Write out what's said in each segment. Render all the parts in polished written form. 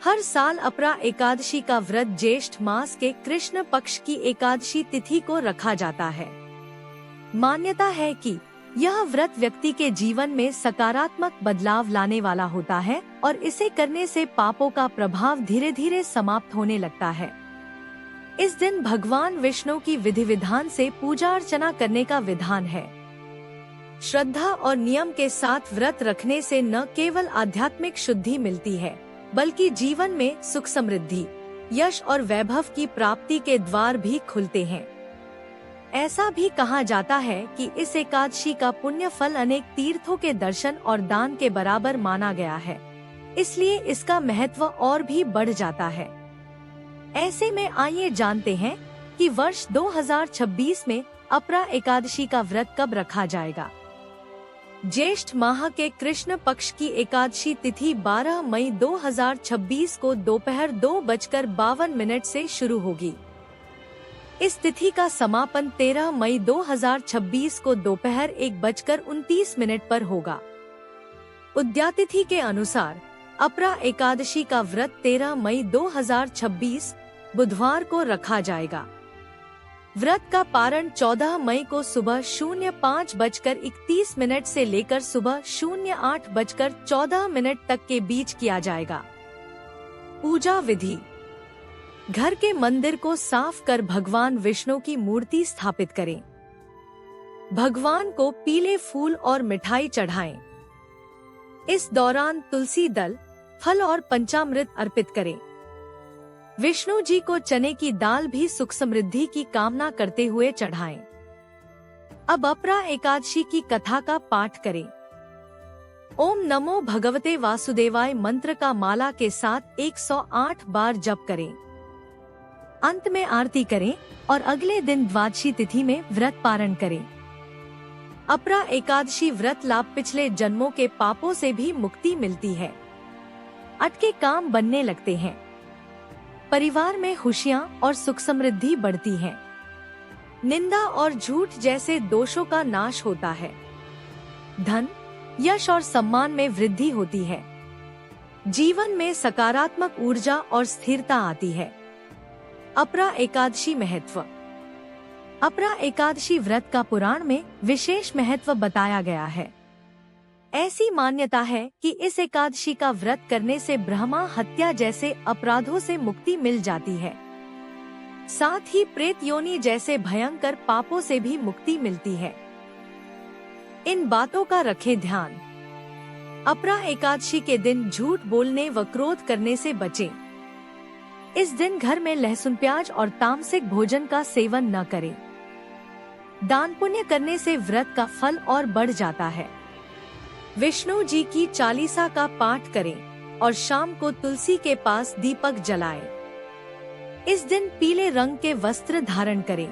हर साल अपरा एकादशी का व्रत ज्येष्ठ मास के कृष्ण पक्ष की एकादशी तिथि को रखा जाता है। मान्यता है कि यह व्रत व्यक्ति के जीवन में सकारात्मक बदलाव लाने वाला होता है और इसे करने से पापों का प्रभाव धीरे धीरे समाप्त होने लगता है। इस दिन भगवान विष्णु की विधि विधान से पूजा अर्चना करने का विधान है। श्रद्धा और नियम के साथ व्रत रखने से न केवल आध्यात्मिक शुद्धि मिलती है, बल्कि जीवन में सुख समृद्धि, यश और वैभव की प्राप्ति के द्वार भी खुलते हैं। ऐसा भी कहा जाता है कि इस एकादशी का पुण्य फल अनेक तीर्थों के दर्शन और दान के बराबर माना गया है, इसलिए इसका महत्व और भी बढ़ जाता है। ऐसे में आइए जानते हैं कि वर्ष 2026 में अपरा एकादशी का व्रत कब रखा जाएगा। ज्येष्ठ माह के कृष्ण पक्ष की एकादशी तिथि 12 मई 2026 को दोपहर 2:52 से शुरू होगी। इस तिथि का समापन 13 मई 2026 को दोपहर 1:29 पर होगा। उद्यातिथि के अनुसार अपरा एकादशी का व्रत 13 मई 2026 बुधवार को रखा जाएगा। व्रत का पारण 14 मई को सुबह 05:31 से लेकर सुबह 08:14 तक के बीच किया जाएगा। पूजा विधि: घर के मंदिर को साफ कर भगवान विष्णु की मूर्ति स्थापित करें। भगवान को पीले फूल और मिठाई चढ़ाएं। इस दौरान तुलसी दल, फल और पंचामृत अर्पित करें। विष्णु जी को चने की दाल भी सुख समृद्धि की कामना करते हुए चढ़ाएं। अब अपरा एकादशी की कथा का पाठ करें। ओम नमो भगवते वासुदेवाय मंत्र का माला के साथ 108 बार जप करें। अंत में आरती करें और अगले दिन द्वादशी तिथि में व्रत पारण करें। अपरा एकादशी व्रत लाभ पिछले जन्मों के पापों से भी मुक्ति मिलती है। अटके काम बनने लगते हैं। परिवार में खुशियां और सुख समृद्धि बढ़ती है। निंदा और झूठ जैसे दोषों का नाश होता है। धन, यश और सम्मान में वृद्धि होती है। जीवन में सकारात्मक ऊर्जा और स्थिरता आती है। अपरा एकादशी महत्व: अपरा एकादशी व्रत का पुराण में विशेष महत्व बताया गया है। ऐसी मान्यता है कि इस एकादशी का व्रत करने से ब्रह्मा हत्या जैसे अपराधों से मुक्ति मिल जाती है। साथ ही प्रेत योनि जैसे भयंकर पापों से भी मुक्ति मिलती है। इन बातों का रखें ध्यान। अपरा एकादशी के दिन झूठ बोलने व क्रोध करने से बचें। इस दिन घर में लहसुन, प्याज और तामसिक भोजन का सेवन न करें। दान पुण्य करने से व्रत का फल और बढ़ जाता है। विष्णु जी की चालीसा का पाठ करें और शाम को तुलसी के पास दीपक जलाएं। इस दिन पीले रंग के वस्त्र धारण करें।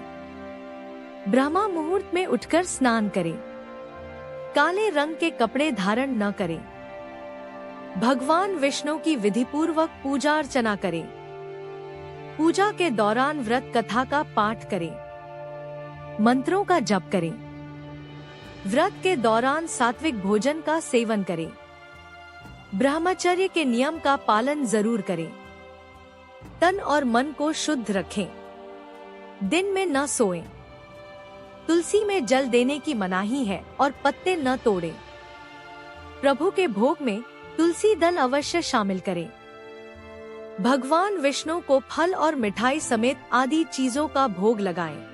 ब्रह्मा मुहूर्त में उठकर स्नान करें। काले रंग के कपड़े धारण न करें। भगवान विष्णु की विधि पूर्वक पूजा अर्चना करें। पूजा के दौरान व्रत कथा का पाठ करें। मंत्रों का जप करें। व्रत के दौरान सात्विक भोजन का सेवन करें। ब्रह्मचर्य के नियम का पालन जरूर करें। तन और मन को शुद्ध रखें। दिन में न सोएं। तुलसी में जल देने की मनाही है और पत्ते न तोड़ें। प्रभु के भोग में तुलसी दल अवश्य शामिल करें। भगवान विष्णु को फल और मिठाई समेत आदि चीजों का भोग लगाएं।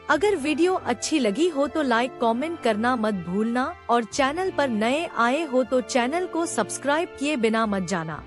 अगर वीडियो अच्छी लगी हो तो लाइक कमेंट करना मत भूलना और चैनल पर नए आए हो तो चैनल को सब्सक्राइब किए बिना मत जाना।